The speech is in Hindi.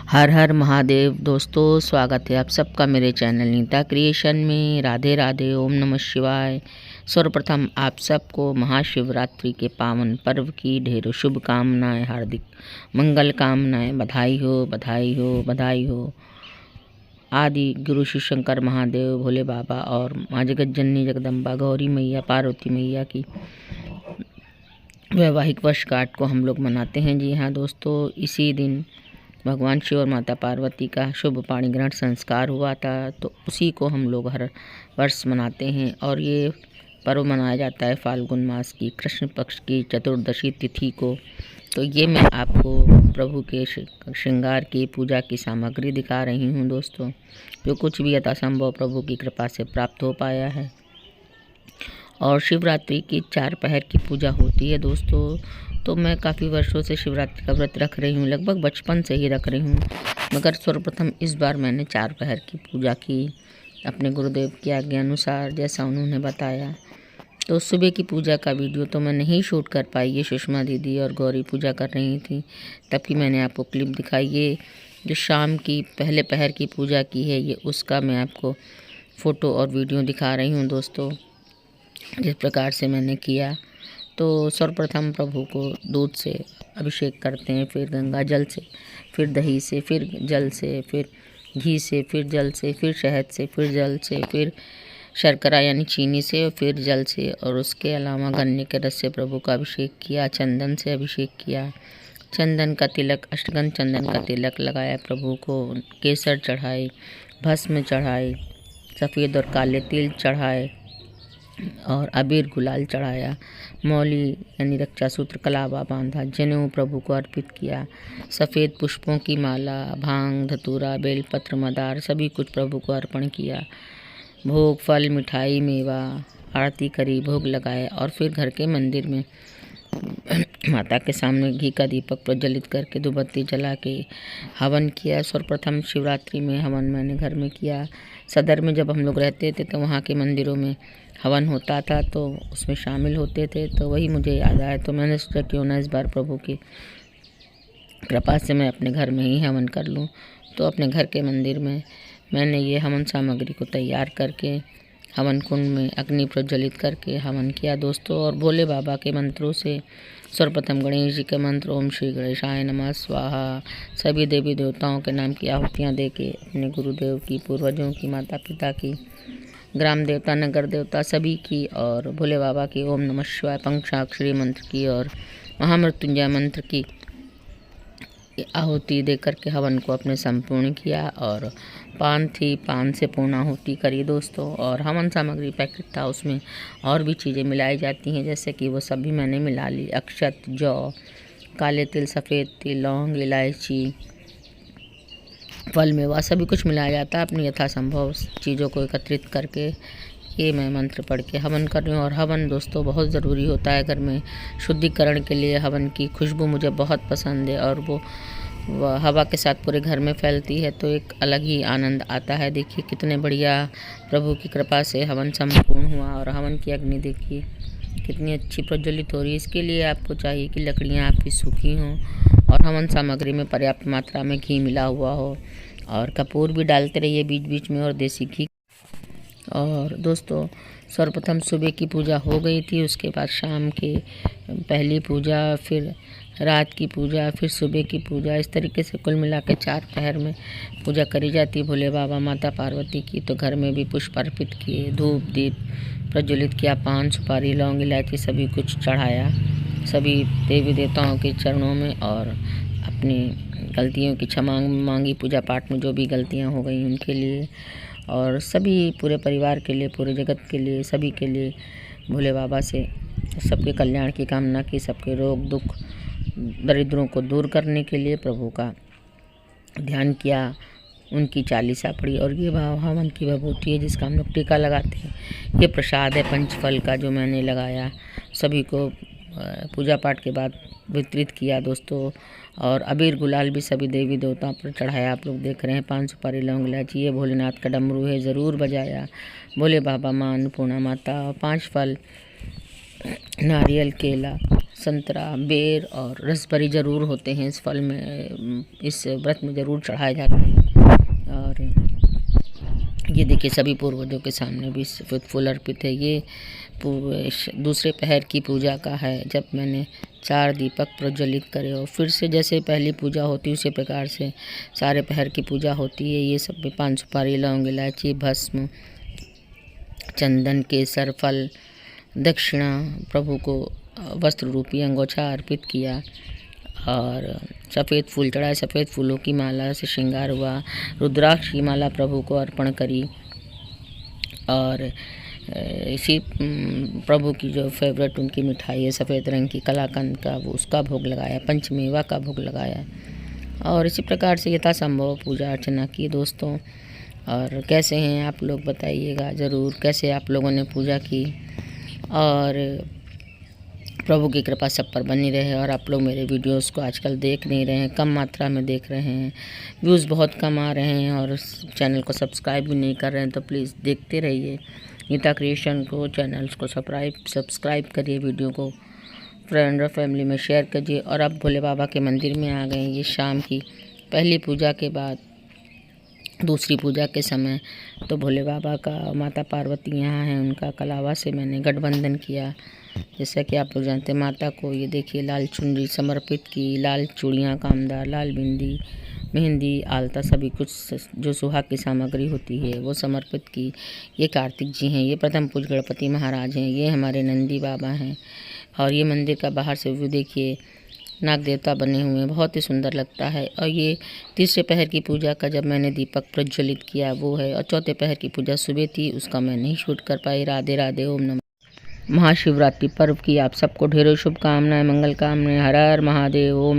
हर हर महादेव दोस्तों, स्वागत है आप सबका मेरे चैनल नीता क्रिएशन में। राधे राधे, ओम नमः शिवाय। सर्वप्रथम आप सबको महाशिवरात्रि के पावन पर्व की ढेरों शुभकामनाएं, हार्दिक मंगल कामनाएं। बधाई हो, बधाई हो, बधाई हो। आदि गुरु शिव शंकर महादेव, भोले बाबा और माँ जगत जननी जगदम्बा गौरी मैया, पार्वती मैया की वैवाहिक वर्षगांठ को हम लोग मनाते हैं। जी हाँ दोस्तों, इसी दिन भगवान शिव और माता पार्वती का शुभ पाणी ग्रहण संस्कार हुआ था, तो उसी को हम लोग हर वर्ष मनाते हैं। और ये पर्व मनाया जाता है फाल्गुन मास की कृष्ण पक्ष की चतुर्दशी तिथि को। तो ये मैं आपको प्रभु के श्रृंगार की पूजा की सामग्री दिखा रही हूँ दोस्तों, जो कुछ भी यथासंभव प्रभु की कृपा से प्राप्त हो पाया है। और शिवरात्रि की 4 पहर की पूजा होती है दोस्तों। तो मैं काफ़ी वर्षों से शिवरात्रि का व्रत रख रही हूँ, लगभग बचपन से ही रख रही हूँ, मगर सर्वप्रथम इस बार मैंने 4 पहर की पूजा की अपने गुरुदेव की आज्ञा अनुसार, जैसा उन्होंने बताया। तो सुबह की पूजा का वीडियो तो मैं नहीं शूट कर पाई, ये सुषमा दीदी और गौरी पूजा कर रही थी, तब की मैंने आपको क्लिप दिखाई। ये जो शाम की पहले पहर की पूजा की है, ये उसका मैं आपको फ़ोटो और वीडियो दिखा रही हूँ दोस्तों, जिस प्रकार से मैंने किया। तो सर्वप्रथम प्रभु को दूध से अभिषेक करते हैं, फिर गंगा जल से, फिर दही से, फिर जल से, फिर घी से, फिर जल से, फिर शहद से, फिर जल से, फिर शर्करा यानी चीनी से, और फिर जल से। और उसके अलावा गन्ने के रस से प्रभु का अभिषेक किया, चंदन से अभिषेक किया, चंदन का तिलक, अष्टगंध चंदन का तिलक लगाया प्रभु को, केसर चढ़ाए, भस्म चढ़ाए, सफ़ेद और काले तिल चढ़ाए, और अबीर गुलाल चढ़ाया, मौली यानी रक्षा सूत्र कलावा बांधा, जनेऊ प्रभु को अर्पित किया, सफ़ेद पुष्पों की माला, भांग धतूरा बेलपत्र मदार सभी कुछ प्रभु को अर्पण किया, भोग फल मिठाई मेवा आरती करी, भोग लगाए। और फिर घर के मंदिर में माता के सामने घी का दीपक प्रज्वलित करके धूपबत्ती जला के हवन किया। सर्वप्रथम शिवरात्रि में हवन मैंने घर में किया। सदर में जब हम लोग रहते थे तो वहाँ के मंदिरों में हवन होता था, तो उसमें शामिल होते थे, तो वही मुझे याद आया। तो मैंने सोचा क्यों ना इस बार प्रभु की कृपा से मैं अपने घर में ही हवन कर लूँ। तो अपने घर के मंदिर में मैंने ये हवन सामग्री को तैयार करके हवन कुंड में अग्नि प्रज्वलित करके हवन किया दोस्तों। और भोले बाबा के मंत्रों से सर्वप्रथम गणेश जी के मंत्र ओम श्री गणेशाय नमः स्वाहा, सभी देवी देवताओं के नाम की आहुतियाँ दे के अपने गुरुदेव की, पूर्वजों की, माता पिता की, ग्राम देवता, नगर देवता सभी की, और भोले बाबा की ओम नमः शिवाय पंचाक्षरी मंत्र की और महामृत्युंजय मंत्र की आहुति दे करके हवन को अपने संपूर्ण किया। और पान से पूर्ण आहुति करी दोस्तों। और हवन सामग्री पैकेट था, उसमें और भी चीज़ें मिलाई जाती हैं, जैसे कि वो सभी मैंने मिला ली, अक्षत, जौ, काले तिल, सफ़ेद तिल, लौंग, इलायची, फल मेवा सभी कुछ मिलाया जाता है। अपनी यथासंभव चीज़ों को एकत्रित करके ये मैं मंत्र पढ़ के हवन कर रही हूँ। और हवन दोस्तों बहुत ज़रूरी होता है घर में शुद्धिकरण के लिए। हवन की खुशबू मुझे बहुत पसंद है, और वो हवा के साथ पूरे घर में फैलती है, तो एक अलग ही आनंद आता है। देखिए कितने बढ़िया प्रभु की कृपा से हवन संपूर्ण हुआ। और हवन की अग्नि देखिए कितनी अच्छी प्रज्वलित हो रही है। इसके लिए आपको चाहिए कि लकड़ियाँ आपकी सूखी हों और हवन सामग्री में पर्याप्त मात्रा में घी मिला हुआ हो, और कपूर भी डालते रहिए बीच बीच में, और देसी घी। और दोस्तों सर्वप्रथम सुबह की पूजा हो गई थी, उसके बाद शाम के पहली पूजा, फिर रात की पूजा, फिर सुबह की पूजा, इस तरीके से कुल मिला के 4 पहर में पूजा करी जाती है भोले बाबा माता पार्वती की। तो घर में भी पुष्प अर्पित किए, धूप दीप प्रज्वलित किया, पान सुपारी लौंग इलायची सभी कुछ चढ़ाया सभी देवी देवताओं के चरणों में, और अपनी गलतियों की क्षमा मांगी पूजा पाठ में, जो भी गलतियाँ हो गई उनके लिए, और सभी पूरे परिवार के लिए, पूरे जगत के लिए, सभी के लिए भोले बाबा से सबके कल्याण की कामना की, सबके रोग दुख दरिद्रों को दूर करने के लिए प्रभु का ध्यान किया, उनकी चालीसा पढ़ी। और ये हवन की विभूति है जिसका हम लोग टीका लगाते हैं। ये प्रसाद है पंचफल का जो मैंने लगाया, सभी को पूजा पाठ के बाद वितरित किया दोस्तों। और अबीर गुलाल भी सभी देवी देवताओं पर चढ़ाया। आप लोग देख रहे हैं पान सुपारी लौंग इलायची, ये भोलेनाथ का डमरू है, ज़रूर बजाया। भोले बाबा माँ अन्नपूर्णा माता, और 5 फल नारियल केला संतरा, बेर और रसभरी ज़रूर होते हैं इस फल में, इस व्रत में ज़रूर चढ़ाए जाते हैं। और ये देखिए सभी पूर्वजों के सामने भी सफ़ेद फूल अर्पित है। ये दूसरे पहर की पूजा का है, जब मैंने 4 दीपक प्रज्वलित करे और फिर से जैसे पहली पूजा होती है उसी प्रकार से सारे पहर की पूजा होती है। ये सब में 5 सुपारी, लौंग, इलायची, भस्म, चंदन, केसर, फल, दक्षिणा, प्रभु को वस्त्र रूपी अंगोछा अर्पित किया और सफ़ेद फूल चढ़ाए। सफ़ेद फूलों की माला से श्रृंगार हुआ। रुद्राक्ष की माला प्रभु को अर्पण करी और इसी प्रभु की जो फेवरेट उनकी मिठाई है सफ़ेद रंग की कलाकंद का, वो उसका भोग लगाया। पंचमेवा का भोग लगाया और इसी प्रकार से यथासंभव पूजा अर्चना की दोस्तों। और कैसे हैं आप लोग बताइएगा ज़रूर, कैसे आप लोगों ने पूजा की। और प्रभु की कृपा सब पर बनी रहे। और आप लोग मेरे वीडियोस को आजकल देख नहीं रहे हैं, कम मात्रा में देख रहे हैं, व्यूज़ बहुत कम आ रहे हैं और चैनल को सब्सक्राइब भी नहीं कर रहे हैं, तो प्लीज़ देखते रहिए नीता क्रिएशन को। चैनल्स को सब्सक्राइब करिए, वीडियो को फ्रेंड और फैमिली में शेयर कीजिए। और अब भोले बाबा के मंदिर में आ गए। ये शाम की पहली पूजा के बाद दूसरी पूजा के समय तो भोले बाबा का, माता पार्वती यहाँ हैं, उनका कलावा से मैंने गठबंधन किया। जैसा कि आप लोग जानते हैं, माता को ये देखिए लाल चुनरी समर्पित की, लाल चूड़ियाँ, कामदार, लाल बिंदी, मेहंदी, आलता, सभी कुछ जो सुहाग की सामग्री होती है वो समर्पित की। ये कार्तिक जी हैं, ये प्रथम पूज गणपति महाराज हैं, ये हमारे नंदी बाबा हैं। और ये मंदिर का बाहर से व्यू देखिए, नाग देवता बने हुए हैं, बहुत ही सुंदर लगता है। और ये तीसरे पहर की पूजा का जब मैंने दीपक प्रज्वलित किया वो है। और चौथे पहर की पूजा सुबह थी, उसका मैं नहीं शूट कर पाई। राधे राधे, ओम नमः। महाशिवरात्रि पर्व की आप सबको ढेरों शुभकामनाएं, मंगल कामनाएं। हर हर महादेव। ओम।